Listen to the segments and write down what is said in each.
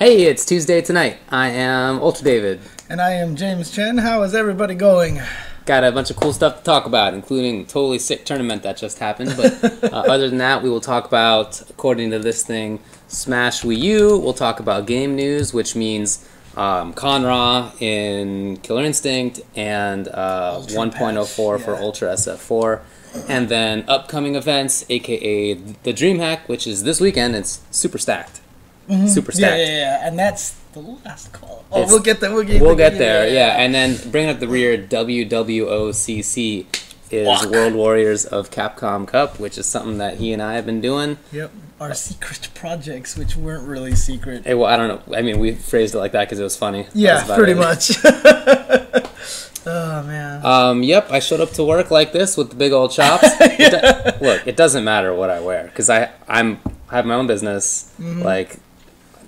Hey, it's Tuesday tonight. I am Ultra David. And I am James Chen. How is everybody going? Got a bunch of cool stuff to talk about, including a totally sick tournament that just happened. But other than that, we will talk about, according to this thing, Smash Wii U. We'll talk about game news, which means Conra in Killer Instinct and 1.04 for Ultra SF4. And then upcoming events, aka the Dreamhack, which is this weekend. It's super stacked. Mm-hmm. Super stacked. Yeah. And that's the last call. Oh, we'll get there. We'll get there, yeah. And then bring up the rear, WWOCC is World Warriors of Capcom Cup, which is something that he and I have been doing. Yep. Our secret projects, which weren't really secret. Hey, well, I don't know. I mean, we phrased it like that because it was funny. Yeah, pretty much. Oh, man. Yep, I showed up to work like this with the big old chops. Look, it doesn't matter what I wear because I have my own business. Mm-hmm. Like,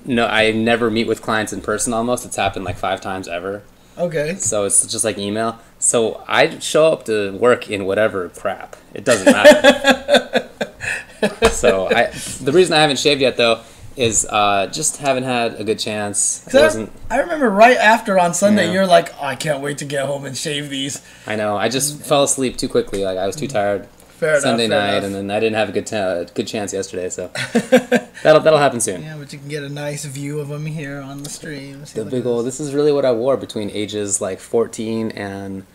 no, I never meet with clients in person almost. It's happened like 5 times ever. Okay. So it's just like email. So I show up to work in whatever crap. It doesn't matter. So the reason I haven't shaved yet, though, is just haven't had a good chance. I remember right after on Sunday, you're like, oh, I can't wait to get home and shave these. I know. I just fell asleep too quickly. Like I was too tired. Sunday night, and then I didn't have a good chance yesterday, so that'll happen soon. Yeah, but you can get a nice view of them here on the stream. The big old. This is really what I wore between ages like 14 and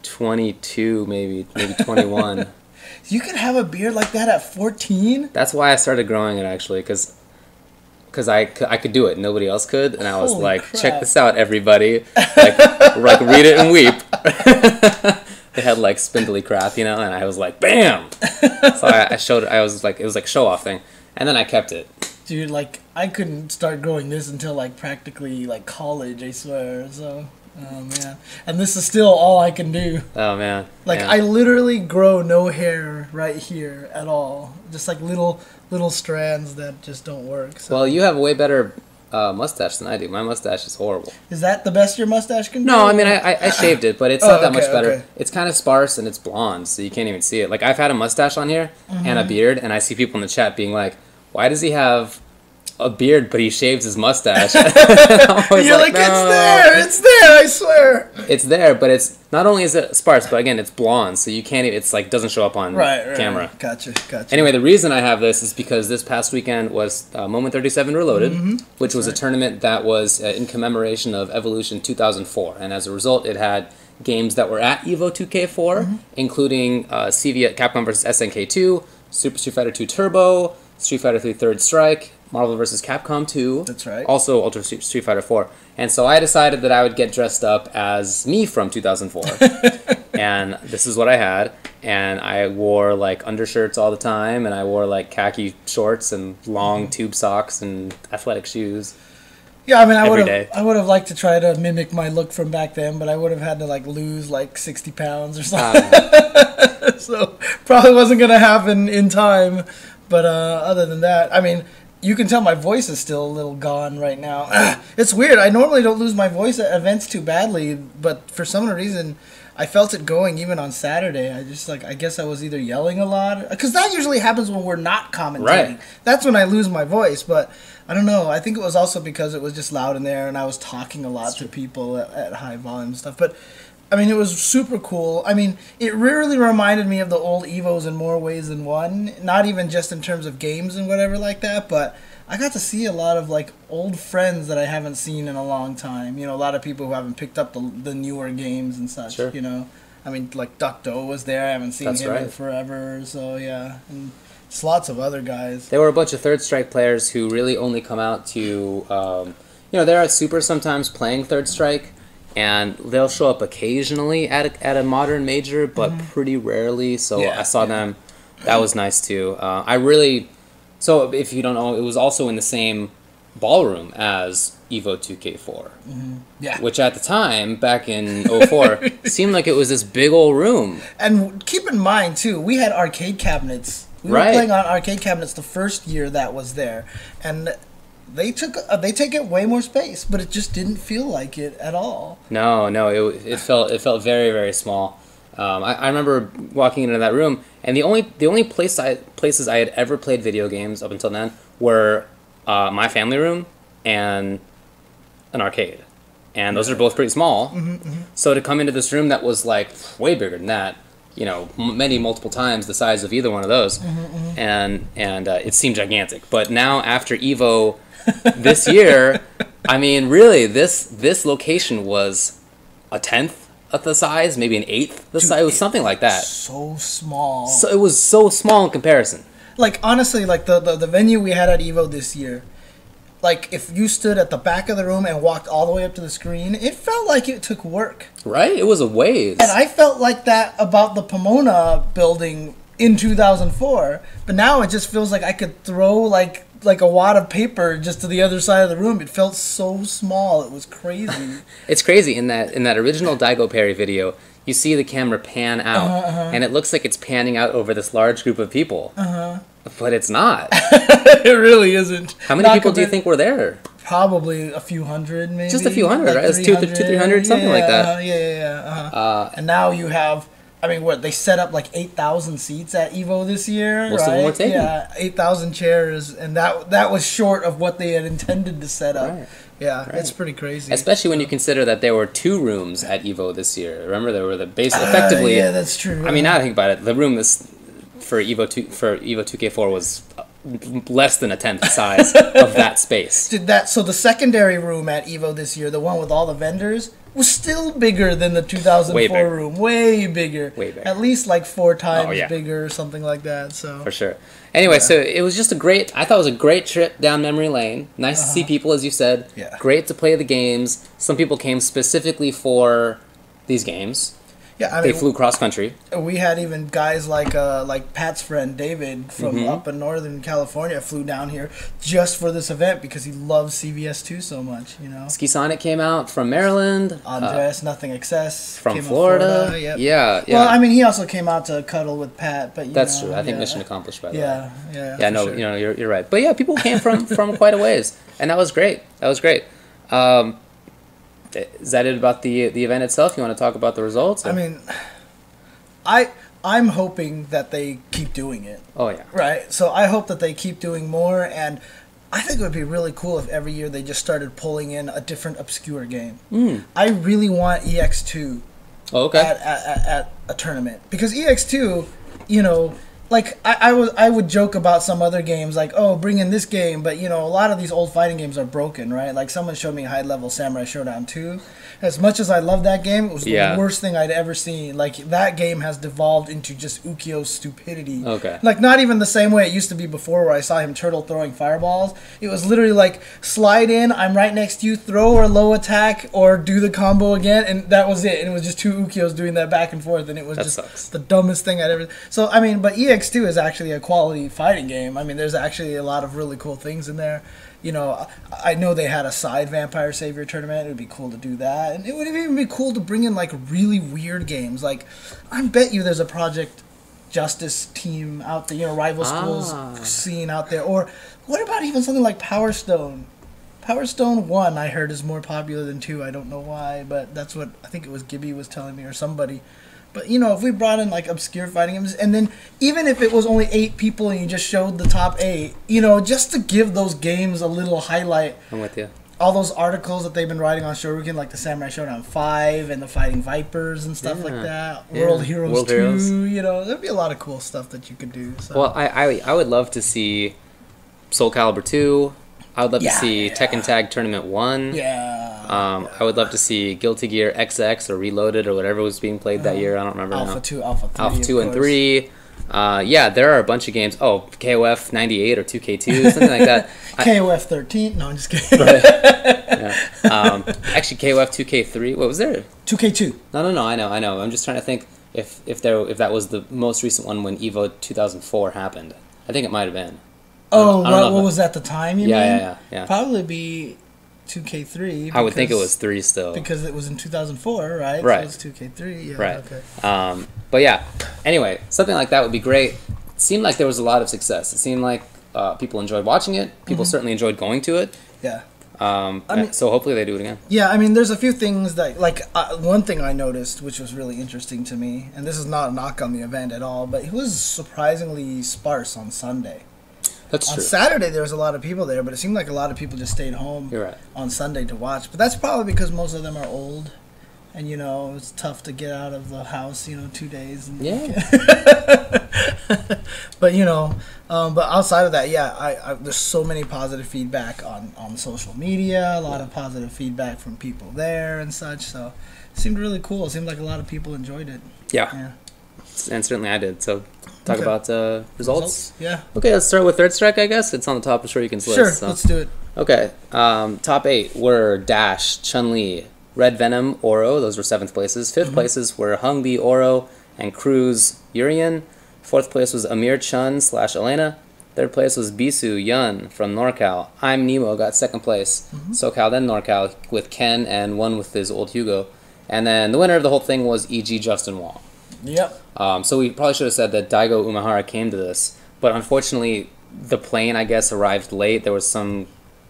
22, maybe 21. You could have a beard like that at 14? That's why I started growing it, actually, because I could do it. Nobody else could, and I was like, crap. Check this out, everybody. Like read it and weep. They had like spindly crap, and I was like, bam! So I showed it. I was like, it was like show off thing, and then I kept it. Dude, like I couldn't start growing this until like practically like college, I swear. So, oh man, and this is still all I can do. Oh man, like I literally grow no hair right here at all, just like little strands that just don't work. So. Well, you have a way better mustache than I do. My mustache is horrible. Is that the best your mustache can do? No, I mean, I shaved it, but it's not that much better. Okay. It's kind of sparse and it's blonde, so you can't even see it. Like, I've had a mustache on here and a beard, and I see people in the chat being like, why does he have a beard, but he shaves his mustache? You're like, no. It's there, I swear. It's there, but it's, not only is it sparse, but again, it's blonde, so you can't even, it's like, doesn't show up on camera. Gotcha. Anyway, the reason I have this is because this past weekend was Moment 37 Reloaded, which was a tournament that was in commemoration of Evolution 2004, and as a result, it had games that were at EVO 2K4, including Capcom vs. SNK 2, Super Street Fighter 2 Turbo, Street Fighter 3 Third Strike, Marvel vs. Capcom 2. That's right. Also Ultra Street Fighter 4. And so I decided that I would get dressed up as me from 2004. And this is what I had. And I wore like undershirts all the time, and I wore like khaki shorts and long tube socks and athletic shoes. Yeah, I mean, I would have liked to try to mimic my look from back then, but I would have had to like lose like 60 pounds or something. So probably wasn't gonna happen in time. But other than that, I mean, you can tell my voice is still a little gone right now. It's weird. I normally don't lose my voice at events too badly, but for some reason, I felt it going even on Saturday. I guess I was either yelling a lot, because that usually happens when we're not commentating. Right. That's when I lose my voice, but I don't know. I think it was also because it was just loud in there, and I was talking a lot to people at high volume and stuff. But I mean, it was super cool. I mean, it really reminded me of the old EVOs in more ways than one. Not even just in terms of games and whatever like that, but I got to see a lot of like old friends that I haven't seen in a long time. A lot of people who haven't picked up the newer games and such. Sure. I mean, like Duck Doe was there. I haven't seen him in forever. So yeah, and just lots of other guys. There were a bunch of Third Strike players who really only come out to, they're at Super sometimes playing Third Strike. And they'll show up occasionally at a modern major, but pretty rarely. So I saw them. That was nice too. So if you don't know, it was also in the same ballroom as EVO 2K4. Yeah. Which at the time, back in 04, seemed like it was this big old room. And keep in mind too, we had arcade cabinets. We were playing on arcade cabinets the first year that was there, and they take up way more space, but it just didn't feel like it at all. No, it felt very, very small. I remember walking into that room, and the only places I had ever played video games up until then were my family room and an arcade. And those are both pretty small. So to come into this room that was like way bigger than that, you know, multiple times the size of either one of those, and it seemed gigantic. But now after Evo this year, I mean, really, this location was a 10th of the size, maybe an 8th the size. It was something like that. So small. So it was so small in comparison. Like, honestly, like the venue we had at Evo this year, like if you stood at the back of the room and walked all the way up to the screen, it felt like it took work. Right? It was a ways. And I felt like that about the Pomona building in 2004, but now it just feels like I could throw like a wad of paper just to the other side of the room. It felt so small. It was crazy. It's crazy in that original Daigo Perry video, you see the camera pan out, and it looks like it's panning out over this large group of people. But it's not. It really isn't. How many people do you think were there? Probably a few hundred, maybe. Just a few hundred, like right? It's 200-300, something like that. And now you have, I mean, what, they set up like 8,000 seats at Evo this year, Most of them were taken. Yeah, 8,000 chairs, and that was short of what they had intended to set up. Right. Yeah, right. It's pretty crazy. Especially when you consider that there were 2 rooms at Evo this year. Remember, there were the base effectively. Yeah, that's true. I mean, now I think about it, the room for Evo 2K4 was less than a 10th the size of that space. So the secondary room at Evo this year, the one with all the vendors, was still bigger than the 2004 room. Way bigger. At least like 4 times bigger or something like that. So for sure. Anyway, so it was just I thought it was a great trip down memory lane. Nice to see people, as you said. Yeah. Great to play the games. Some people came specifically for these games. Yeah, I mean, they flew cross country. We had even guys like Pat's friend David from up in Northern California flew down here just for this event because he loves CVS2 so much, you know. Ski Sonic came out from Maryland. Andres, Nothing Excess from Florida. Yep. Yeah. Well, I mean, he also came out to cuddle with Pat, but that's true. I think mission accomplished by the way. Yeah. No, sure. you know, you're right. But yeah, people came from quite a ways, and that was great. Is that it about the event itself? You want to talk about the results? Or? I mean, I'm hoping that they keep doing it. Oh, yeah. Right? So I hope that they keep doing more, and I think it would be really cool if every year they just started pulling in a different obscure game. I really want EX2 at a tournament. Because EX2, you know, like, I would joke about some other games, like, oh, bring in this game, but, you know, a lot of these old fighting games are broken, right? Like, someone showed me High Level Samurai Showdown 2. As much as I love that game, it was the worst thing I'd ever seen. Like, that game has devolved into just Ukyo's stupidity. Okay. Like, not even the same way it used to be before where I saw him turtle throwing fireballs. It was literally like, slide in, I'm right next to you, throw or low attack, or do the combo again, and that was it. And it was just 2 Ukyos doing that back and forth, and it was the dumbest thing I'd ever... So, I mean, but EX2 is actually a quality fighting game. I mean, there's actually a lot of really cool things in there. You know, I know they had a side Vampire Savior tournament. It would be cool to do that. And it would even be cool to bring in, like, really weird games. Like, I bet you there's a Project Justice team out there, you know, rival schools scene out there. Or what about even something like Power Stone? Power Stone 1, I heard, is more popular than 2. I don't know why, but that's what I think it was Gibby was telling me or somebody. But, you know, if we brought in, like, obscure fighting games, and then even if it was only 8 people and you just showed the top 8, you know, just to give those games a little highlight. I'm with you. All those articles that they've been writing on Shoryuken, like the Samurai Showdown 5 and the Fighting Vipers and stuff like that. Yeah. World Heroes 2, you know, there'd be a lot of cool stuff that you could do. So. Well, I would love to see Soul Calibur 2. I would love to see Tekken Tag Tournament 1. I would love to see Guilty Gear XX or Reloaded or whatever was being played that year. I don't remember Alpha now. 2, Alpha 3, Alpha 2 and 3. There are a bunch of games. Oh, KOF 98 or 2K2, something like that. KOF 13? No, I'm just kidding. Actually, KOF 2K3. What was there? 2K2. No. I know. I'm just trying to think if that was the most recent one when Evo 2004 happened. I think it might have been. Oh, what was at the time, you mean? Yeah. Probably be 2K3. I would think it was 3 still. Because it was in 2004, right? Right. So it's 2K3, yeah. Right. Okay. But yeah, anyway, something like that would be great. It seemed like there was a lot of success. It seemed like people enjoyed watching it. People certainly enjoyed going to it. Yeah. So hopefully they do it again. Yeah, I mean, there's a few things that, like, one thing I noticed, which was really interesting to me, and this is not a knock on the event at all, but it was surprisingly sparse on Sunday. That's on true. Saturday there was a lot of people there, but it seemed like a lot of people just stayed home. You're right. On Sunday to watch. But that's probably because most of them are old. And, you know, it's tough to get out of the house, 2 days. And But, but outside of that, yeah, there's so many positive feedback on social media, a lot of positive feedback from people there and such. So it seemed really cool. It seemed like a lot of people enjoyed it. Yeah. And certainly I did. So talk about results. Yeah. Okay, let's start with Third Strike, I guess. It's on the top of Shoryuken's list. Sure, so. let's do it. Okay. Top 8 were Dash, Chun-Li, Red Venom, Oro. Those were 7th places. 5th places were Hung-Bi, Oro, and Cruz, Urien. 4th place was Amir Chun / Elena. 3rd place was Bisu Yun from NorCal. I'm Nemo got 2nd place. SoCal, then NorCal with Ken, and one with his old Hugo. And then the winner of the whole thing was E.G. Justin Wong. Yep. So we probably should have said that Daigo Umehara came to this, but unfortunately the plane, I guess, arrived late. There was some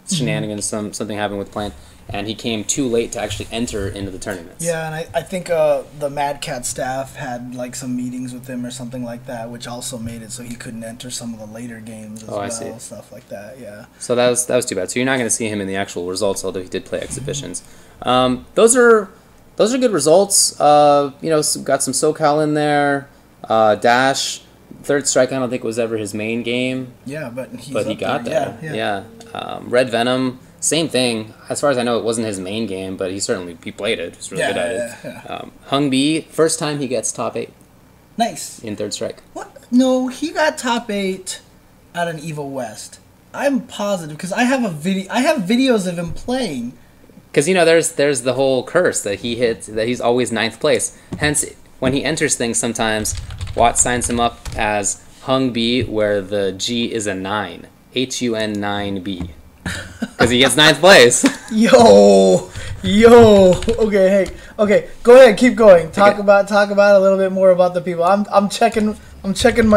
shenanigans, something happened with the plane, and he came too late to actually enter into the tournaments. Yeah, and I think the Mad Cat staff had like some meetings with him or something like that, which also made it so he couldn't enter some of the later games as well. I see. Stuff like that. Yeah. So that was too bad. So you're not going to see him in the actual results, although he did play exhibitions. Those are good results. Got some SoCal in there. Dash, Third Strike, I don't think was ever his main game. Yeah, but he got there. Yeah. Red Venom, same thing. As far as I know, it wasn't his main game, but he played it. He was really good at it. Yeah. Hung-Bi, first time he gets top 8. Nice. In Third Strike. What? No, he got top 8 at an EVO West. I'm positive because I have videos of him playing. Because there's the whole curse that he hits, that he's always 9th place. Hence, when he enters things, sometimes Watt signs him up as Hung-Bi, where the G is a 9, HUN9B, because he gets 9th place. Yo. Okay, go ahead, keep going. Talk about a little bit more about the people. I'm checking my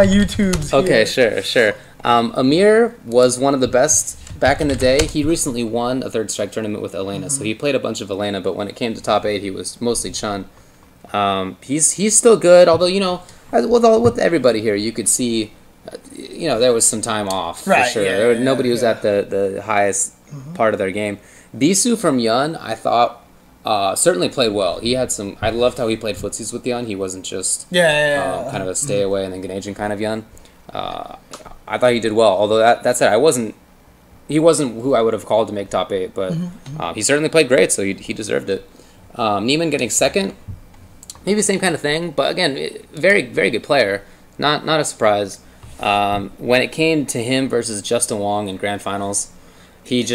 YouTubes here. Okay, sure. Amir was one of the best. Back in the day, he recently won a Third Strike tournament with Elena, so he played a bunch of Elena, but when it came to top 8, he was mostly Chun. He's still good, although, with everybody here, you could see, there was some time off, for sure. Nobody was at the highest part of their game. Bisu from Yun, I thought, certainly played well. He had I loved how he played footsies with Yun. He wasn't just kind of a stay away and then get agent kind of Yun. I thought he did well, although that said, he wasn't who I would have called to make top 8, but he certainly played great, so he deserved it. Neiman getting 2nd, maybe the same kind of thing, but again, very, very good player. Not a surprise. When it came to him versus Justin Wong in grand finals, he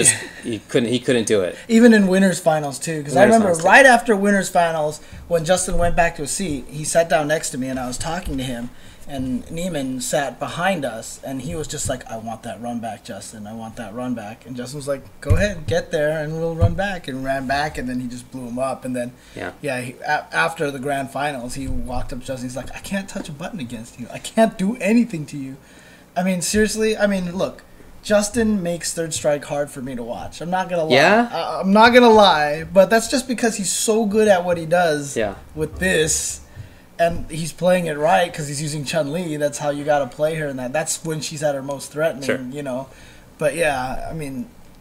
couldn't do it. Even in winners finals too, because I remember right after winners finals, when Justin went back to a seat, he sat down next to me and I was talking to him. And Neiman sat behind us, and he was just like, I want that run back, Justin. I want that run back. And Justin was like, go ahead, get there, and we'll run back. And ran back, and then he just blew him up. And then, after the grand finals, he walked up to Justin. He's like, I can't touch a button against you. I can't do anything to you. I mean, seriously, look, Justin makes Third Strike hard for me to watch. I'm not going to lie. Yeah? I'm not going to lie, but that's just because he's so good at what he does with this. And he's playing it right because he's using Chun-Li. That's how you got to play her, and that's when she's at her most threatening, But yeah,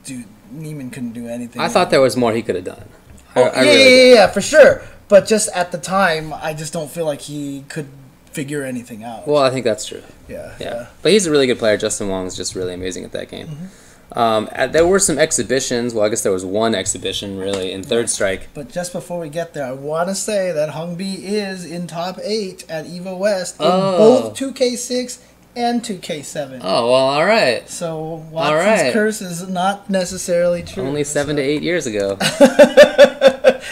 dude, Neiman couldn't do anything. I thought there was more he could have done. Yeah, for sure. But just at the time, I just don't feel like he could figure anything out. Well, I think that's true. Yeah. But he's a really good player. Justin Wong is just really amazing at that game. There were some exhibitions. Well, I guess there was one exhibition, really, in Third Strike. But just before we get there, I want to say that Hung-Bi is in top 8 at EVO West in both 2K6 and 2K7. Oh, well, all right. So Watson's curse is not necessarily true. Only 7 to 8 years ago.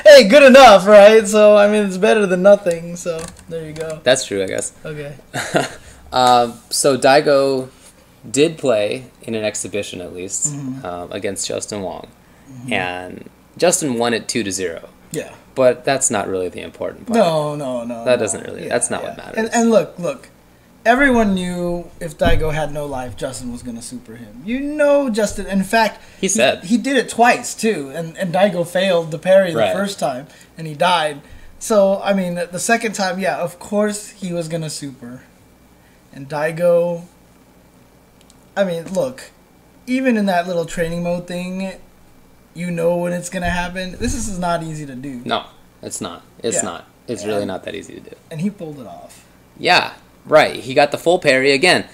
Hey, good enough, right? So, it's better than nothing. So, there you go. That's true, I guess. Okay. So, Daigo did play in an exhibition, at least, against Justin Wong. And Justin won it 2-0. Yeah. But that's not really the important part. No. That doesn't really... that's not what matters. And look. Everyone knew if Daigo had no life, Justin was going to super him. Justin... In fact... He did it twice, too. And Daigo failed the parry the first time. And he died. So, the second time, of course he was going to super. And Daigo... I mean, look, even in that little training mode thing, you know when it's gonna happen. This is not easy to do. No, it's not. It's not. It's really not that easy to do. And he pulled it off. Yeah, right. He got the full parry again.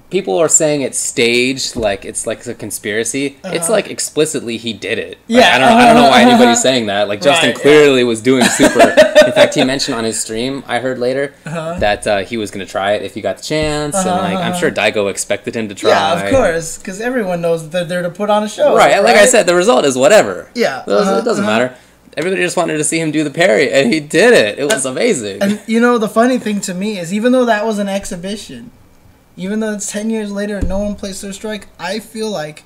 People are saying it's staged, like it's like a conspiracy. It's like explicitly he did it. Like, Yeah, I don't know why anybody's saying that. Like Justin clearly was doing super. In fact, he mentioned on his stream, I heard later, that he was going to try it if he got the chance, and like I'm sure Daigo expected him to try. Yeah, of course, because everyone knows that they're there to put on a show. Right, like I said, the result is whatever. Yeah, it doesn't matter. Everybody just wanted to see him do the parry, and he did it. It was amazing. And you know, the funny thing to me is, even though that was an exhibition, even though it's 10 years later and no one placed their strike, I feel like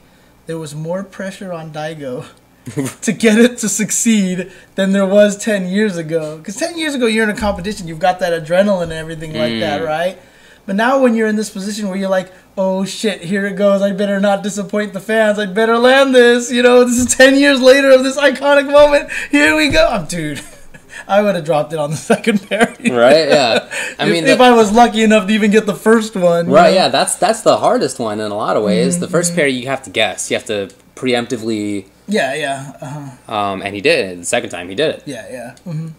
there was more pressure on Daigo to get it to succeed than there was 10 years ago. Because 10 years ago, you're in a competition, you've got that adrenaline and everything like that, right? But now when you're in this position where you're like, oh shit, here it goes, I better not disappoint the fans, I better land this, you know, this is 10 years later of this iconic moment, here we go. Dude, I would have dropped it on the second parry. Right, yeah. I mean, if I was lucky enough to even get the first one. Right, yeah, that's the hardest one in a lot of ways. The first parry you have to guess. You have to preemptively... and he did it. The second time he did it. Yeah.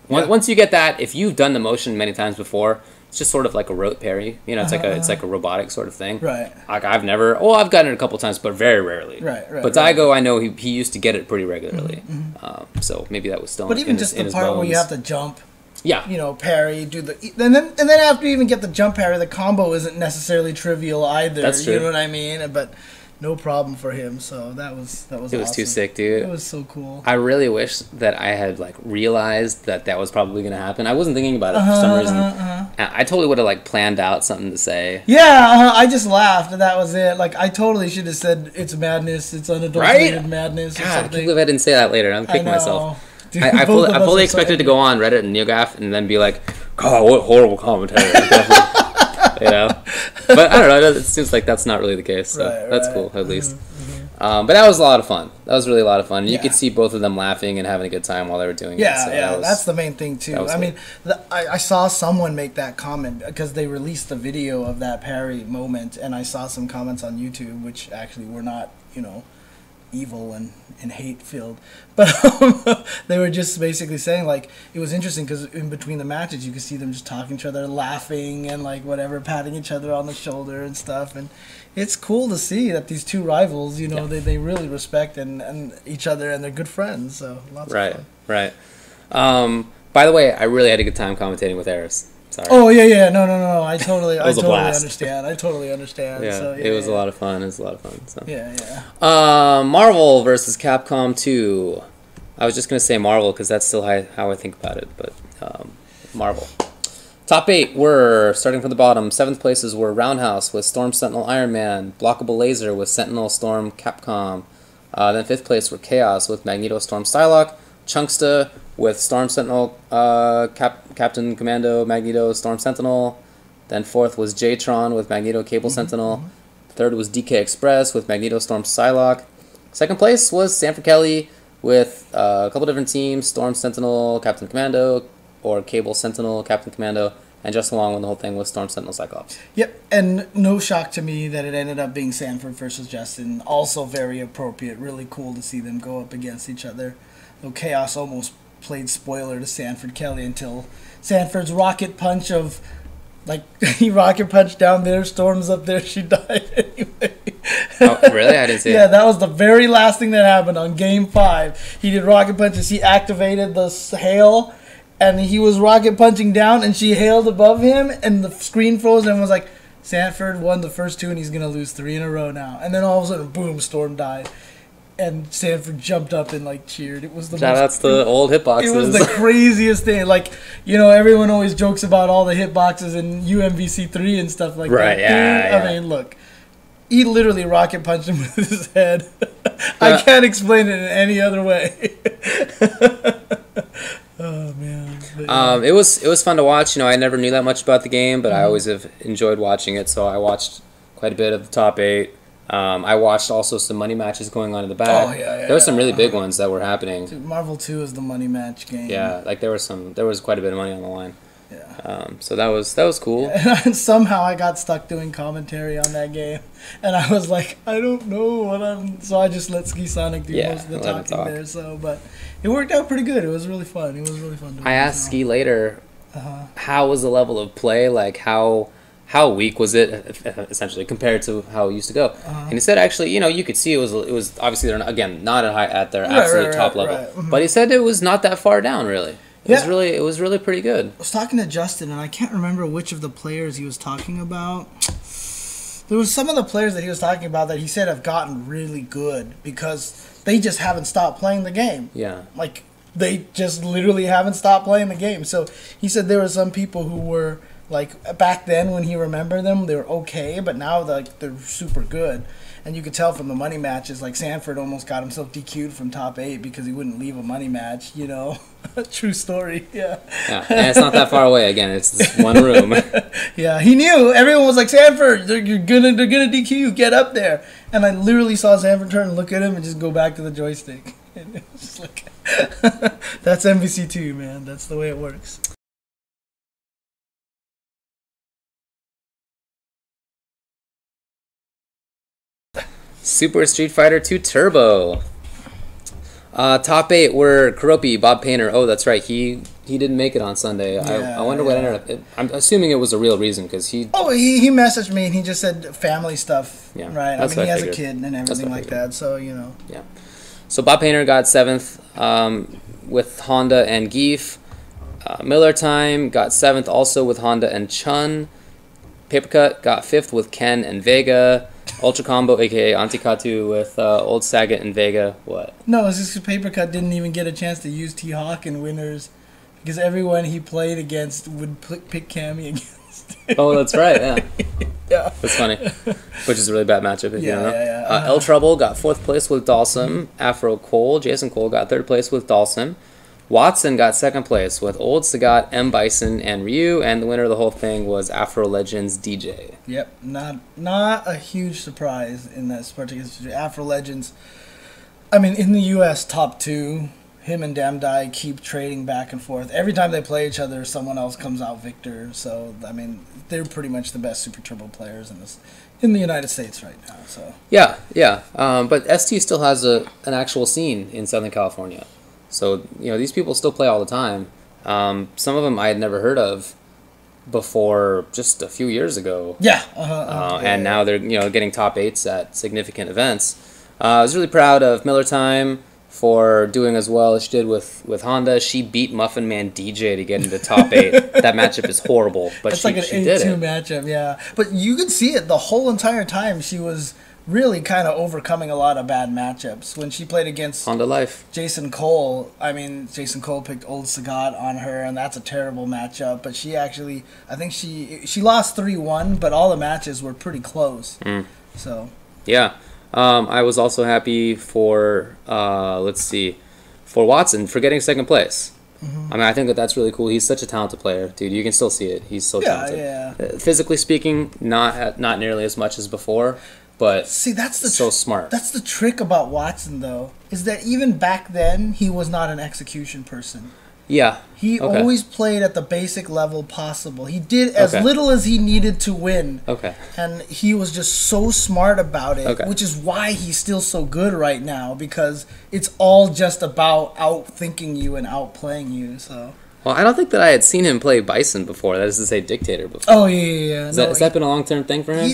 Once you get that, if you've done the motion many times before, it's just sort of like a rote parry. You know, it's like a robotic sort of thing. Right. Like I've gotten it a couple times, but very rarely. Right. But Daigo, I know he used to get it pretty regularly. So maybe that was still. But even just the part where you have to jump. Yeah. You know, parry, do the and then after you even get the jump parry, the combo isn't necessarily trivial either. That's true. You know what I mean? But no problem for him. So that was It was awesome. too sick, dude. It was so cool. I really wish that I had like realized that was probably gonna happen. I wasn't thinking about it for some reason. I totally would have like planned out something to say. Yeah, I just laughed and that was it. Like I totally should have said it's madness, it's unadulterated madness. God, or I something. can't believe I didn't say that later. I'm kicking myself. Dude, I fully expected to go on Reddit and NeoGaf and then be like, "God, what horrible commentary!" You know, but I don't know. It seems like that's not really the case. So that's cool, at least. But that was a lot of fun. That was really a lot of fun. You could see both of them laughing and having a good time while they were doing it. So that's the main thing too. I mean, I saw someone make that comment because they released the video of that parry moment, and I saw some comments on YouTube which actually were not, you know, evil and hate filled, but they were just basically saying like it was interesting because in between the matches you could see them just talking to each other, laughing and like whatever, patting each other on the shoulder and stuff, and it's cool to see that these two rivals, you know, they really respect and each other and they're good friends. So lots of fun. Right. By the way, I really had a good time commentating with Eris. Sorry. Oh yeah, no. I totally understand. I totally understand. Yeah, so, it was a lot of fun. So. Yeah. Marvel versus Capcom 2. I was just gonna say Marvel because that's still how I think about it, but Marvel. Top 8 were, starting from the bottom, 7th places were Roundhouse with Storm Sentinel Iron Man, Blockable Laser with Sentinel Storm Capcom. Then 5th place were Chaos with Magneto Storm Psylocke, Chunksta with Storm Sentinel, Captain Commando, Magneto, Storm Sentinel. Then 4th was J-Tron with Magneto, Cable Sentinel. 3rd was DK Express with Magneto, Storm Psylocke. 2nd place was Sanford Kelly with a couple different teams, Storm Sentinel, Captain Commando, or Cable Sentinel, Captain Commando, and just along with the whole thing was Storm Sentinel Cyclops. Yep, and no shock to me that it ended up being Sanford versus Justin. Also very appropriate, really cool to see them go up against each other. Though Chaos almost played spoiler to Sanford Kelly until Sanford's rocket punch of, like, he rocket punched down there, Storm's up there, she died anyway. Oh, really? I didn't see it. Yeah, that was the very last thing that happened on Game 5. He did rocket punches, he activated the hail, and he was rocket punching down, and she hailed above him, and the screen froze, and was like, Sanford won the first 2, and he's going to lose 3 in a row now. And then all of a sudden, boom, Storm died. And Sanford jumped up and like cheered. It was the shout-outs to old hitboxes. It was the craziest thing. Like, you know, everyone always jokes about all the hitboxes in UMVC3 and stuff like that. Right, yeah. I mean, look, he literally rocket punched him with his head. I can't explain it in any other way. Oh man. But, it was fun to watch. You know, I never knew that much about the game, but I always have enjoyed watching it. So I watched quite a bit of the top 8. I watched also some money matches going on in the back. Oh, yeah, there were some really big ones that were happening. Dude, Marvel 2 is the money match game. Yeah, like there was quite a bit of money on the line. Yeah. So that was cool. And somehow I got stuck doing commentary on that game, and I was like, I don't know what I'm. So I just let Ski Sonic do most of the talking there. So, but it worked out pretty good. It was really fun. It was really fun. I asked Ski later, how was the level of play? Like how weak was it essentially compared to how it used to go? And he said actually, you could see it was obviously they're not at their absolute top level, but he said it was not that far down really. It was really pretty good. I was talking to Justin, and I can't remember which of the players he was talking about. There was some of the players that he was talking about that he said have gotten really good because they just haven't stopped playing the game. Yeah. Like, they just literally haven't stopped playing the game. So he said there were some people who were, like, back then when he remembered them, they were okay, but now they're super good. And you could tell from the money matches, like Sanford almost got himself DQ'd from top 8 because he wouldn't leave a money match, True story, yeah. Yeah, and it's not that far away again. It's this one room. Yeah, he knew. Everyone was like, Sanford, they're gonna DQ you. Get up there. And I literally saw Sanford turn and look at him and just go back to the joystick. And it was just like, that's MVC2, man. That's the way it works. Super Street Fighter 2 Turbo. Top 8 were Kuropi, Bob Painter. Oh, that's right. He didn't make it on Sunday. I wonder what ended up. I'm assuming it was a real reason because he. Oh, he messaged me and he just said family stuff. Yeah, right. I mean, he has a kid and everything like that. So Yeah. So Bob Painter got 7th with Honda and Geef. Miller Time got 7th also with Honda and Chun. Papercut got 5th with Ken and Vega. Ultra Combo, aka Antikatu, with Old Saget and Vega. What? No, it's just Papercut didn't even get a chance to use T-Hawk in winners because everyone he played against would pick Cammy against. Oh, that's right. Yeah. Yeah. That's funny. Which is a really bad matchup if you don't know. Yeah. El Trouble got 4th place with Dalsum. Afro Cole, Jason Cole got 3rd place with Dalsum. Watson got 2nd place with Old Sagat, M. Bison, and Ryu, and the winner of the whole thing was Afro Legends DJ. Yep, not a huge surprise in this particular situation. Afro Legends, I mean, in the U.S., top 2, him and Damdai keep trading back and forth. Every time they play each other, someone else comes out victor. So, I mean, they're pretty much the best Super Turbo players in the United States right now. So Yeah. But ST still has an actual scene in Southern California. So, these people still play all the time. Some of them I had never heard of before just a few years ago. Yeah. And now they're, getting top 8s at significant events. I was really proud of Miller Time for doing as well as she did with Honda. She beat Muffin Man DJ to get into top 8. That matchup is horrible, but it's like an 8-2 matchup, yeah. But you could see it the whole entire time. She was really kind of overcoming a lot of bad matchups. When she played against Honda Life, Jason Cole, Jason Cole picked Old Sagat on her, and that's a terrible matchup. But she actually, I think she lost 3-1, but all the matches were pretty close. So yeah, I was also happy for for Watson for getting 2nd place. I mean, I think that's really cool. He's such a talented player, dude. You can still see it. He's so talented. Yeah. Physically speaking, not nearly as much as before. But see, that's so smart. That's the trick about Watson, though, is that even back then he was not an execution person. Yeah. He always played at the basic level possible. He did as little as he needed to win. Okay. And he was just so smart about it, which is why he's still so good right now, because it's all just about outthinking you and outplaying you. So. Well, I don't think that I had seen him play Bison before. That is to say, Dictator before. Oh yeah. Has that been a long-term thing for him?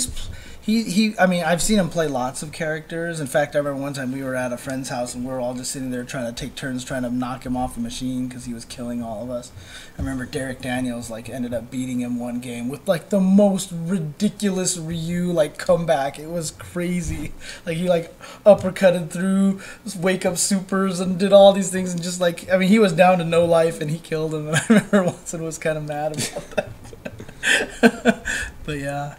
I mean, I've seen him play lots of characters. In fact, I remember one time we were at a friend's house and we were all just sitting there trying to take turns trying to knock him off a machine because he was killing all of us. I remember Derek Daniels ended up beating him one game with the most ridiculous Ryu comeback. It was crazy. He uppercutted through wake up supers and did all these things and just he was down to no life and he killed him. And I remember Watson was kind of mad about that. But yeah.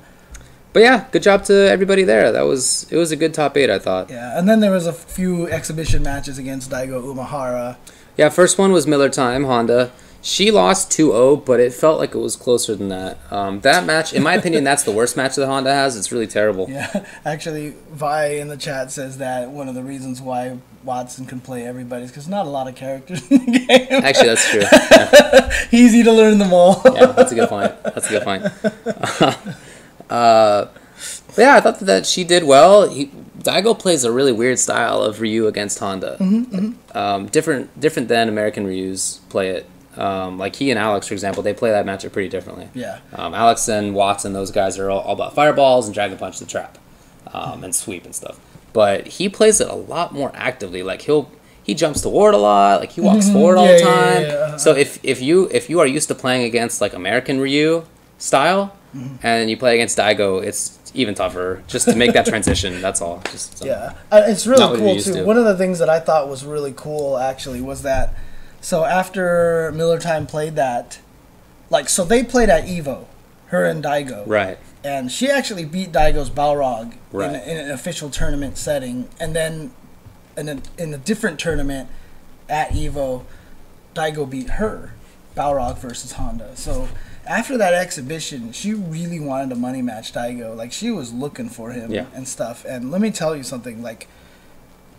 But yeah, good job to everybody there. It was a good top 8, I thought. Yeah, and then there was a few exhibition matches against Daigo Umehara. Yeah, first one was Miller Time, Honda. She lost 2-0, but it felt like it was closer than that. That match, in my opinion, that's the worst match that Honda has. It's really terrible. Yeah, actually, Vi in the chat says that one of the reasons why Watson can play everybody is because not a lot of characters in the game. Actually, that's true. Yeah. Easy to learn them all. Yeah, that's a good point. That's a good point. Yeah, I thought that she did well. Daigo plays a really weird style of Ryu against Honda. Different than American Ryus play it. Like he and Alex, for example, they play that matchup pretty differently. Yeah. Alex and Watson, those guys are all about fireballs and Dragon Punch the trap, and sweep and stuff. But he plays it a lot more actively. Like he jumps toward a lot. Like he walks forward all the time. Yeah. So if you are used to playing against like American Ryu style, and you play against Daigo, it's even tougher just to make that transition. That's all. Yeah, it's really cool too. One of the things that I thought was really cool actually was that. So after Miller Time played that, like, so they played at Evo, her and Daigo. Right. And she actually beat Daigo's Balrog right. in an official tournament setting. And then in a different tournament at Evo, Daigo beat her, Balrog versus Honda. So after that exhibition, she really wanted to money match Daigo. Like, she was looking for him and stuff. And let me tell you something, like,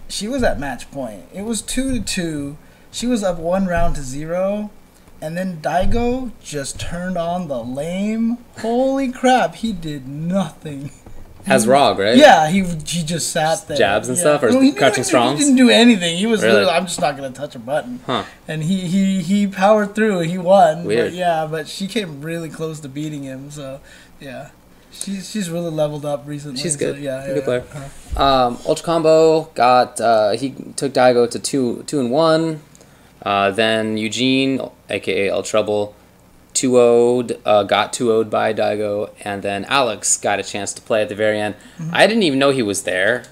she was at match point. It was 2-2. She was up 1-0, and then Daigo just turned on the lame. Holy crap, he did nothing. As Rog, right? Yeah, he just sat there. Jabs and stuff, or crouching strongs? He didn't do anything. He was literally, I'm just not going to touch a button. Huh. And he powered through. He won. Weird. But she came really close to beating him, so, yeah. She's really leveled up recently. She's good. So, yeah, good player. Ultra Combo he took Daigo to 2-1. Then Eugene, aka El Trouble, 2-0'd, got 2-0'd by Daigo, and then Alex got a chance to play at the very end. I didn't even know he was there,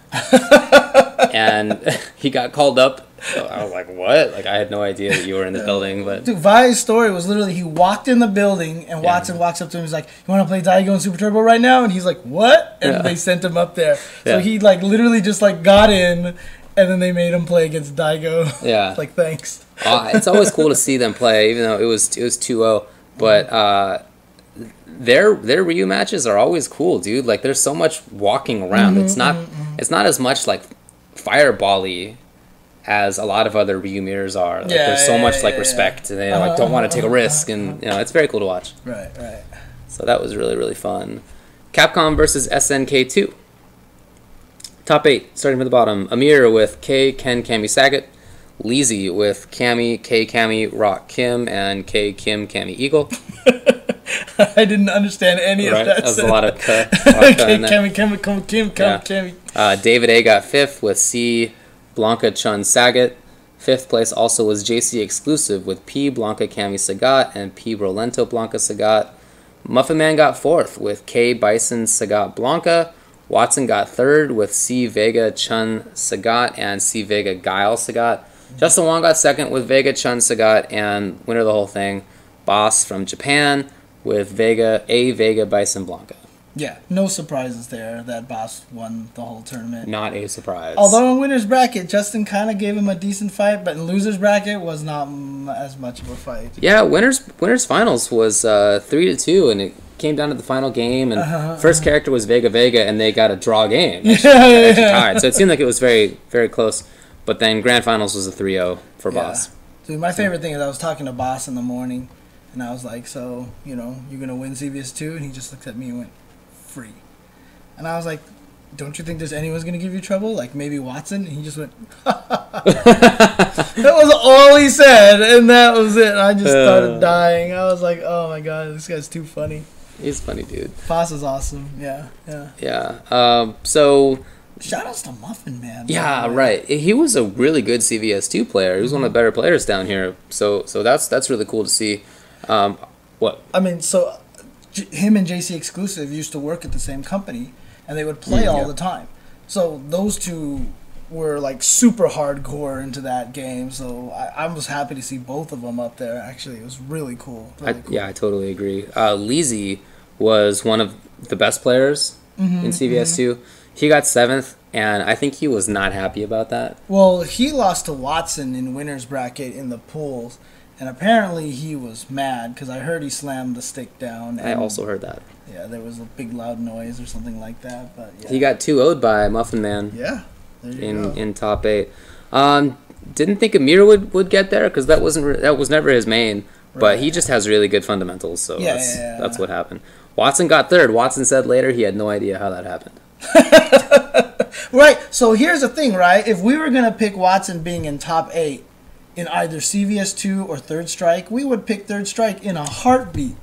and he got called up. So I was like, "What?" Like I had no idea that you were in the building. But dude, Vi's story was literally he walked in the building, and Watson walks up to him. He's like, "You want to play Daigo and Super Turbo right now?" And he's like, "What?" And they sent him up there. So he like literally just like got in. And then they made him play against Daigo. Yeah. Like, thanks. It's always cool to see them play, even though it was 2-0. But their Ryu matches are always cool, dude. Like, there's so much walking around. It's not as much, like, fireball-y as a lot of other Ryu mirrors are. Like, there's so much, like, respect. And they like, don't want to take a risk. And, it's very cool to watch. Right. So that was really, really fun. Capcom versus SNK2. Top 8, starting from the bottom. Amir with K, Ken, Cammy, Saget. Leezy with Cammy, K, Cammy, Rock, Kim, and K, Kim, Cammy, Eagle. I didn't understand any of that. That was a lot of K, Cammy, Kim, Cammy. David A got 5th with C, Blanca, Chun, Saget. 5th place also was JC Exclusive with P, Blanca, Cammy, Sagat, and P, Brolento, Blanca, Sagat. Muffin Man got 4th with K, Bison, Sagat, Blanca. Watson got 3rd with C, Vega, Chun, Sagat, and C, Vega, Guile, Sagat. Justin Wong got 2nd with Vega, Chun, Sagat, and winner of the whole thing, Boss from Japan with Vega, Bison, Blanca. Yeah, no surprises there that Boss won the whole tournament. Not a surprise. Although in winner's bracket, Justin kind of gave him a decent fight, but in loser's bracket was not as much of a fight. Yeah, winner's finals was 3-2, and it came down to the final game, and first character was Vega, and they got a draw game. Actually tied. So it seemed like it was very, very close. But then grand finals was a 3-0 for Boss. Dude, my favorite thing is I was talking to Boss in the morning, and I was like, so, you're going to win CVS2? And he just looked at me and went, free. And I was like, don't you think there's anyone's going to give you trouble? Like maybe Watson? And he just went, that was all he said, and that was it. And I just started dying. I was like, oh my god, this guy's too funny. He's a funny dude. Boss is awesome. Yeah. So shoutouts to Muffin Man. Yeah, right. He was a really good CVS2 player. He was one of the better players down here. So that's really cool to see. What? I mean, so him and JC Exclusive used to work at the same company, and they would play all the time. So those two were like super hardcore into that game. So I was happy to see both of them up there. Actually, it was really cool. Yeah, I totally agree. Leezy was one of the best players in CVS2. He got 7th, and I think he was not happy about that. Well, he lost to Watson in winner's bracket in the pools. And apparently he was mad because I heard he slammed the stick down. I also heard that. Yeah, there was a big loud noise or something like that. But yeah. He got 2-0'd by Muffin Man. Yeah, there you go. In top 8. Didn't think Amir would get there because that was never his main. But he just has really good fundamentals, so that's what happened. Watson got 3rd. Watson said later he had no idea how that happened. Right. So here's the thing, right? If we were gonna pick Watson being in top 8 in either CVS2 or Third Strike, we would pick Third Strike in a heartbeat.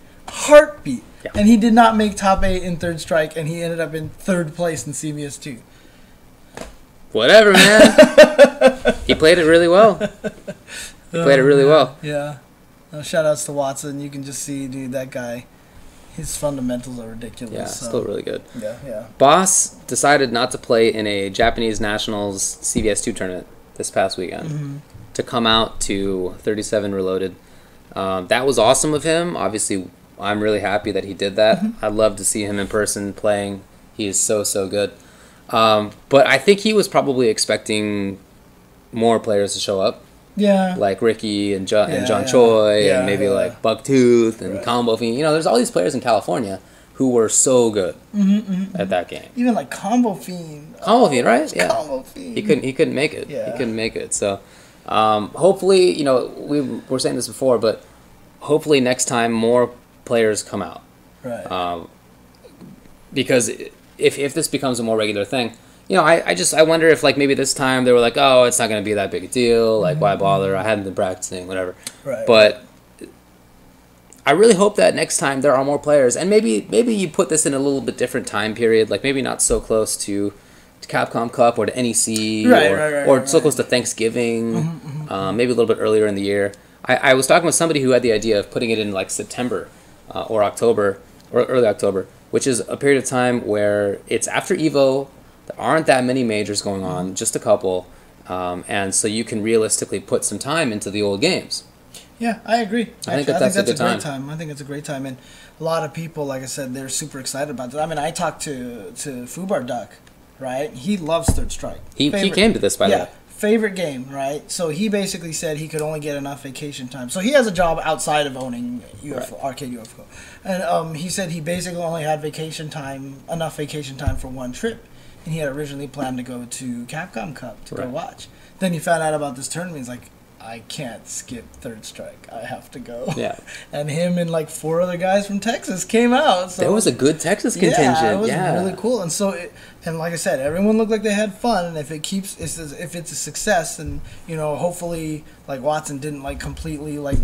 Yeah. And he did not make top 8 in Third Strike, and he ended up in 3rd place in CVS2. Whatever, man. He played it really well. Yeah. Shout outs to Watson. You can just see, dude, that guy, his fundamentals are ridiculous. Yeah, still really good. Yeah. Boss decided not to play in a Japanese Nationals CVS2 tournament this past weekend to come out to 37 Reloaded. That was awesome of him. Obviously, I'm really happy that he did that. I'd love to see him in person playing. He is so good. But I think he was probably expecting more players to show up. Yeah. Like Ricky and John Choi and maybe like Bucktooth and Combo Fiend. You know, there's all these players in California who were so good at that game. Even like Combo Fiend. Right? Yeah. Combo Fiend. He couldn't make it. Yeah. He couldn't make it. So hopefully, you know, we were saying this before, but hopefully next time more players come out. Right. Because if this becomes a more regular thing, you know, I wonder if like maybe this time they were like, oh, it's not going to be that big a deal. Like, why bother? I hadn't been practicing, whatever. Right. But I really hope that next time there are more players, and maybe you put this in a little bit different time period, like maybe not so close to Capcom Cup or to NEC, or so close to Thanksgiving, maybe a little bit earlier in the year. I was talking with somebody who had the idea of putting it in like September or October or early October, which is a period of time where it's after EVO. There aren't that many majors going on, just a couple, and so you can realistically put some time into the old games. Yeah, I agree. I think that's a good time. I think it's a great time, and a lot of people, like I said, they're super excited about it. I mean, I talked to Fubar Duck, right? He loves Third Strike. He came to this, by the way. Favorite game, right? So he basically said he could only get enough vacation time. So he has a job outside of owning UFO, Arcade UFO. And he said he basically only had enough vacation time for one trip. And he had originally planned to go to Capcom Cup to go watch. Then he found out about this tournament. He's like, I can't skip Third Strike. I have to go. Yeah. And him and like 4 other guys from Texas came out. So there was a good Texas contingent. Yeah, it was really cool. And so, and like I said, everyone looked like they had fun. And if if it's a success, and you know, hopefully, like Watson didn't like completely like,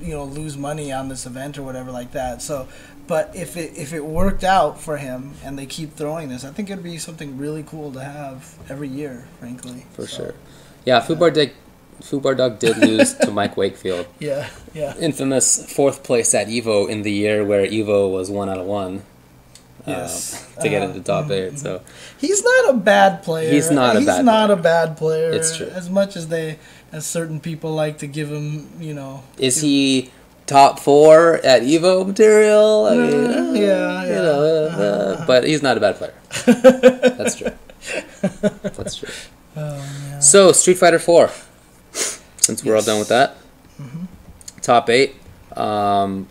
you know, lose money on this event or whatever like that. So, but if it worked out for him and they keep throwing this, I think it'd be something really cool to have every year, frankly. For sure. Yeah, Fubar Dog did lose to Mike Wakefield. Yeah. Infamous 4th place at EVO in the year where EVO was 1 out of 1. Yes. To get into top 8. So he's not a bad player. He's not a bad player. It's true. As much as certain people like to give him, you know. Is he top 4 at EVO material? I mean, but he's not a bad player. That's true. That's true. So Street Fighter 4. Since we're all done with that, top 8. Starting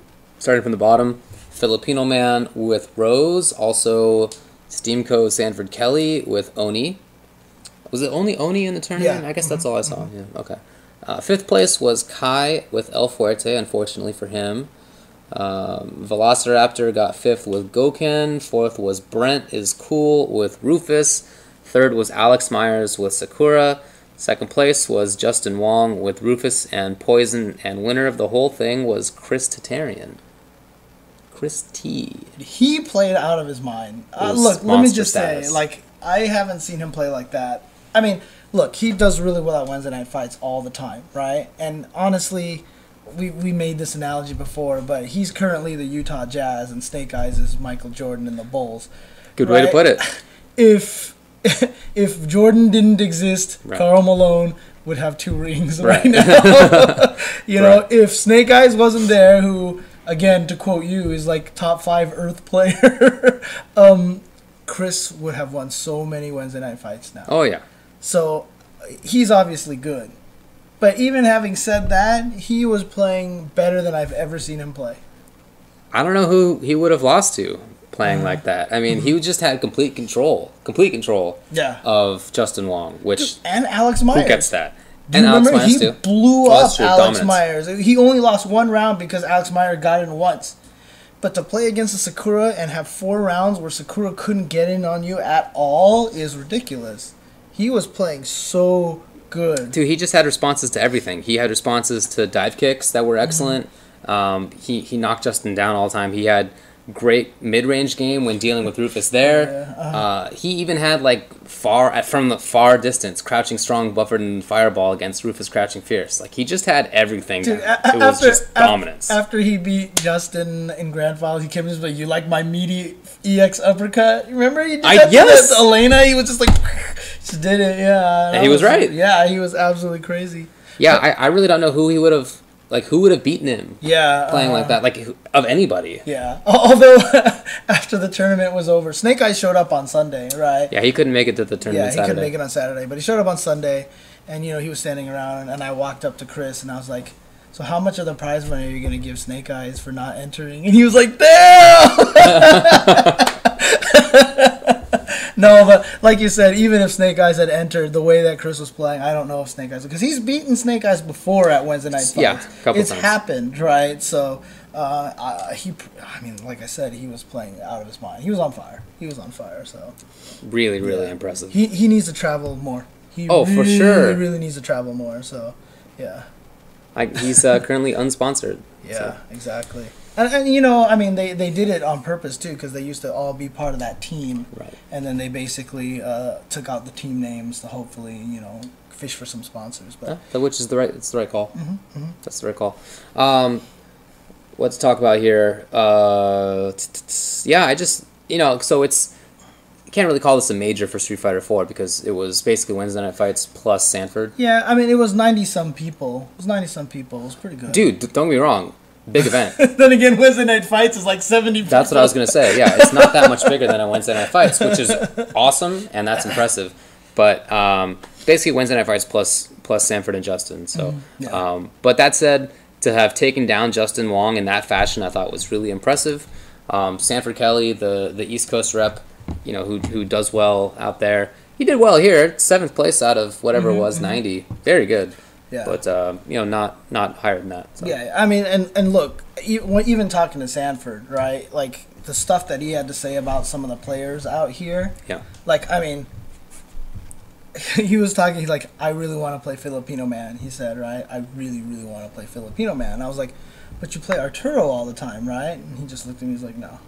from the bottom, Filipino Man with Rose. Also, Steamco Sanford Kelly with Oni. Was it only Oni in the tournament? Yeah. I guess that's all I saw. Yeah. Okay. 5th place was Kai with El Fuerte. Unfortunately for him, Velociraptor got 5th with Goken. 4th was Brent is Cool with Rufus. 3rd was Alex Myers with Sakura. 2nd place was Justin Wong with Rufus and Poison, and winner of the whole thing was Chris Tatarian. Chris T. He played out of his mind. Look, let me just say, like, I haven't seen him play like that. I mean, look, he does really well at Wednesday night fights all the time, right? And honestly, we made this analogy before, but he's currently the Utah Jazz, and Snake Eyes is Michael Jordan and the Bulls. Good way to put it. If Jordan didn't exist, Karl Malone would have 2 rings right now. You know, if Snake Eyes wasn't there, who, again, to quote you, is like top 5 Earth player, Chris would have won so many Wednesday night fights now. Oh, yeah. So he's obviously good. But even having said that, he was playing better than I've ever seen him play. I don't know who he would have lost to playing like that. I mean, he just had complete control of Justin Wong, which... And Alex Myers. Who gets that? Do you remember he blew up Alex Myers? He only lost one round because Alex Myers got in once. But to play against a Sakura and have 4 rounds where Sakura couldn't get in on you at all is ridiculous. He was playing so good. Dude, he just had responses to everything. He had responses to dive kicks that were excellent. He knocked Justin down all the time. He had great mid-range game when dealing with Rufus there. He even had like from the far distance, crouching strong, buffered, and fireball against Rufus crouching fierce. Like he just had everything. Dude, it was just dominance. After he beat Justin in grand finals, he came in and was like, "You like my meaty EX uppercut?" Remember he did that yes. to Elena. He was just like, just did it. Yeah, and he was right. Yeah, he was absolutely crazy. Yeah, I really don't know who he would have. Like, who would have beaten him playing like that? Like, of anybody. Yeah. Although, after the tournament was over, Snake Eyes showed up on Sunday, right? Yeah, he couldn't make it to the tournament Saturday. Couldn't make it on Saturday. But he showed up on Sunday, and, you know, he was standing around, and I walked up to Chris, and I was like, so how much of the prize money are you going to give Snake Eyes for not entering? And he was like, damn! No, but like you said, even if Snake Eyes had entered the way that Chris was playing, I don't know if Snake Eyes... Because he's beaten Snake Eyes before at Wednesday Night Fights. Yeah, a couple times. It's happened, right? So, I mean, like I said, he was playing out of his mind. He was on fire. So really, really impressive. He needs to travel more. For sure. He really needs to travel more, so, yeah. He's currently unsponsored. Yeah, so. Exactly. And, you know, I mean, they did it on purpose, too, because they used to all be part of that team. Right. And then they basically took out the team names to hopefully, you know, fish for some sponsors. But which is the right call. That's the right call. What to talk about here? I just, you know, so it's... You can't really call this a major for Street Fighter 4 because it was basically Wednesday Night Fights plus Sanford. Yeah, I mean, it was 90-some people. It was pretty good. Dude, don't get me wrong. Big event. Then again, Wednesday Night Fights is like 70 people. That's what I was going to say. Yeah, it's not that much bigger than a Wednesday Night Fights, which is awesome, and that's impressive. But basically Wednesday Night Fights plus Sanford and Justin. So, but that said, to have taken down Justin Wong in that fashion, I thought was really impressive. Sanford Kelly, the East Coast rep, you know, who does well out there. He did well here, 7th place out of whatever it was, 90. Very good. Yeah. But, you know, not higher than that. So. Yeah, I mean, and look, even talking to Sanford, right, like, the stuff that he had to say about some of the players out here. Yeah. Like, I mean, he was talking, he's like, I really want to play Filipino Man, he said, right? I really, really want to play Filipino Man. And I was like, but you play Arturo all the time, right? And he just looked at me, he's like, no.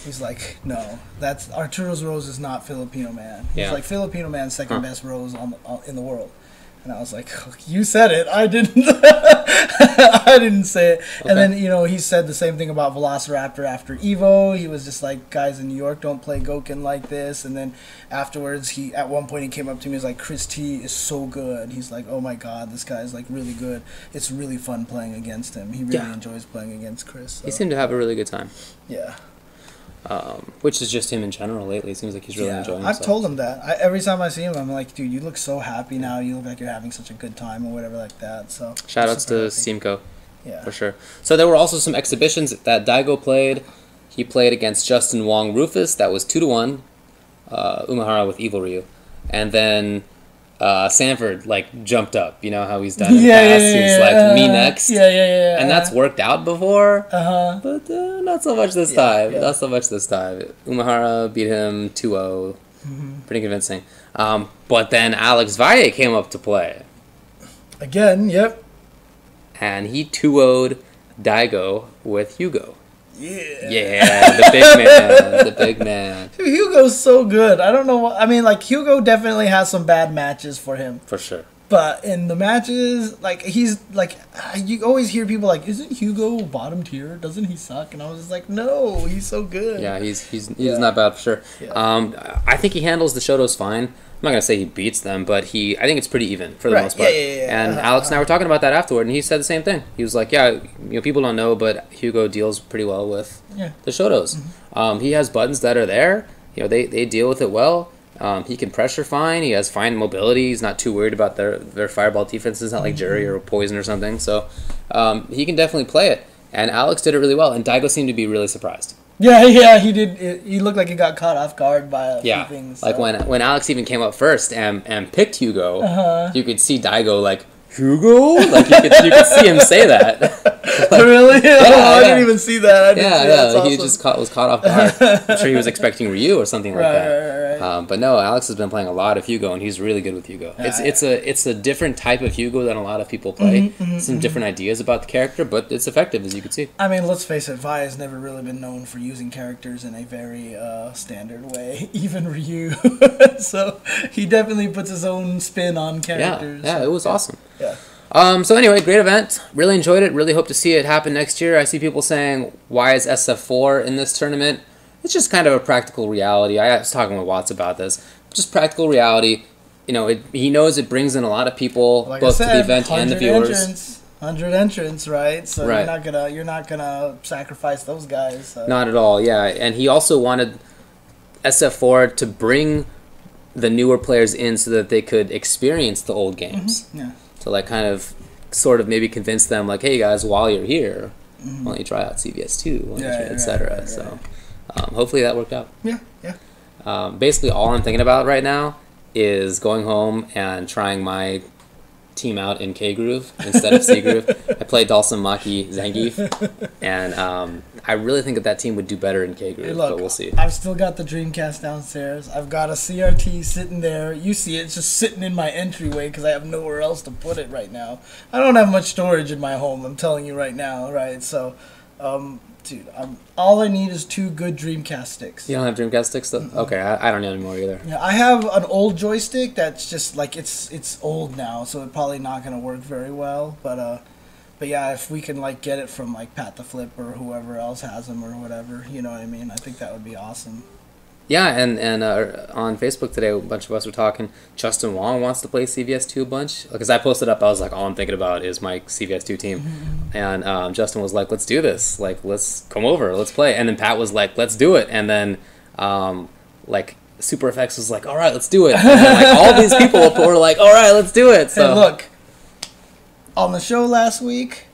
He's like, no, that's Arturo's Rose is not Filipino Man. He's like, Filipino Man's second best Rose in the world. And I was like, you said it. I didn't. I didn't say it. Okay. And then, you know, he said the same thing about Velociraptor after Evo. He was just like, guys in New York don't play Gouken like this. And then afterwards, at one point he came up to me. He's like, Chris T is so good. He's like, oh my God, this guy's like really good. It's really fun playing against him. He really enjoys playing against Chris. So. He seemed to have a really good time. Yeah. Which is just him in general lately. It seems like he's really enjoying himself. I've told him that. Every time I see him, I'm like, dude, you look so happy now. You look like you're having such a good time or whatever like that. So shout-outs to Steamco. Yeah. For sure. So there were also some exhibitions that Daigo played. He played against Justin Wong Rufus. That was 2-1. Umehara with Evil Ryu. And then Sanford, like, jumped up. You know how he's done in the past? He's like, me next. Yeah. And that's worked out before. But not so much this time. Not so much this time. Umehara beat him 2-0. Pretty convincing. But then Alex Valle came up to play. Again, yep. And he 2-0'd Daigo with Hugo. Yeah, the big man. Dude, Hugo's so good. I don't know what... I mean, like, Hugo definitely has some bad matches for him. For sure. But in the matches, like, he's, like... You always hear people like, isn't Hugo bottom tier? Doesn't he suck? And I was just like, no, he's so good. Yeah, he's not bad for sure. Yeah. I think he handles the Shotos fine. I'm not going to say he beats them, but I think it's pretty even for the most part. And Alex and I were talking about that afterward, and he said the same thing. He was like, yeah, you know, people don't know, but Hugo deals pretty well with the Shotos. He has buttons that are there. You know, they deal with it well. He can pressure fine. He has fine mobility. He's not too worried about their fireball defense. It's not like Jerry or Poison or something. So he can definitely play it. And Alex did it really well. And Daigo seemed to be really surprised. Yeah, he did. He looked like he got caught off guard by a few things. So. Like when Alex even came up first and picked Hugo, you could see Daigo like, Hugo? Like you could see him say that. Like, really? I didn't even see that. Awesome. He just was caught off guard. I'm sure he was expecting Ryu or something like that. Right. But no, Alex has been playing a lot of Hugo, and he's really good with Hugo. It's a different type of Hugo than a lot of people play. Some different ideas about the character, but it's effective, as you can see. I mean, let's face it, Vi has never really been known for using characters in a very standard way, even Ryu. So he definitely puts his own spin on characters. Yeah, it was awesome. Yeah. So anyway, great event. Really enjoyed it. Really hope to see it happen next year. I see people saying, why is SF4 in this tournament? It's just kind of a practical reality. I was talking with Watts about this. Just practical reality. You know, he knows it brings in a lot of people, like both I said, to the event and the viewers. 100 entrants, right? So you're not gonna sacrifice those guys. So. Not at all. Yeah, and he also wanted SF4 to bring the newer players in so that they could experience the old games. Yeah. So like kind of sort of maybe convince them like, hey guys, while you're here, why don't you try out CVS2, etc. So hopefully that worked out. Yeah. Basically all I'm thinking about right now is going home and trying my team out in K Groove instead of C Groove. I played Dalsum, Maki, Zangief, and I really think that team would do better in K Groove, hey, look, but we'll see. I've still got the Dreamcast downstairs. I've got a CRT sitting there. You see it's just sitting in my entryway because I have nowhere else to put it right now. I don't have much storage in my home, I'm telling you right now, right? So, dude, all I need is 2 good Dreamcast sticks. You don't have Dreamcast sticks though? Okay, I don't need any more either. Yeah, I have an old joystick that's just like it's old now, so it's probably not gonna work very well. But yeah, if we can like get it from like Pat the Flip or whoever else has them or whatever, you know what I mean? I think that would be awesome. Yeah, and on Facebook today, a bunch of us were talking. Justin Wong wants to play CVS2 a bunch. Because I posted up, I was like, all I'm thinking about is my CVS2 team. And Justin was like, let's do this. Like, let's come over, let's play. And then Pat was like, let's do it. And then, like, Super FX was like, all right, let's do it. And then, like, all these people were like, all right, let's do it. So hey, look, on the show last week,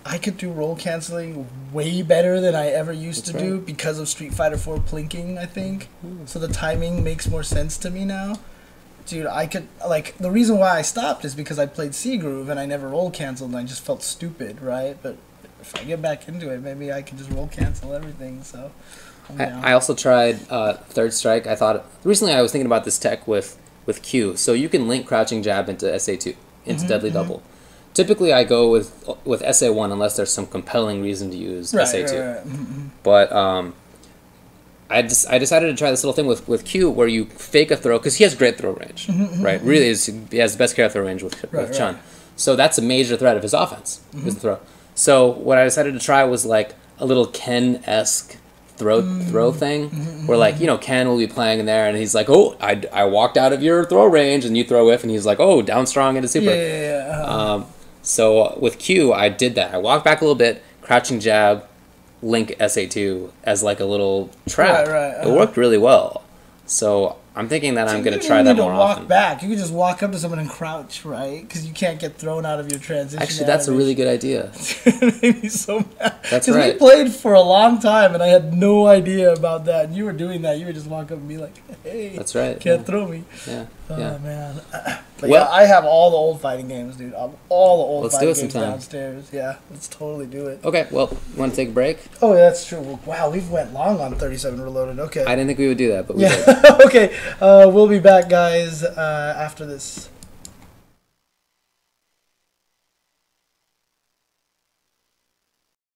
I could do roll canceling way better than I ever used to do because of Street Fighter 4 plinking, I think. So the timing makes more sense to me now. Dude, I could, like, the reason why I stopped is because I played C Groove and I never roll canceled and I just felt stupid, right? But if I get back into it, maybe I can just roll cancel everything, so I also tried Third Strike. I thought, recently I was thinking about this tech with Q. So you can link crouching jab into SA2, into Deadly Double. Typically, I go with SA1 unless there's some compelling reason to use SA2. Right. But I decided to try this little thing with Q where you fake a throw because he has great throw range, right? Really, he has the best character throw range with Chun. So that's a major threat of his offense is the throw. So what I decided to try was like a little Ken-esque throw thing where like, you know, Ken will be playing in there and he's like, oh, I walked out of your throw range, and you throw whiff and he's like, oh, down strong into super. So with Q, I did that. I walked back a little bit, crouching jab, link SA2 as like a little trap. It worked really well. So I'm thinking that I'm going to try that more often. You walk back. You can just walk up to someone and crouch, right? Because you can't get thrown out of your transition. Actually, that's a really good idea. It made me so mad. That's right. Because we played for a long time, and I had no idea about that. And you were doing that. You would just walk up and be like, hey, that's right. Can't throw me. Yeah. Oh, man. But yeah, I have all the old fighting games, dude. All the old fighting games downstairs. Yeah, let's totally do it. Okay, well, want to take a break? Oh, yeah, that's true. Wow, we've went long on 37 Reloaded. Okay. I didn't think we would do that, but we did. Okay, we'll be back, guys, after this.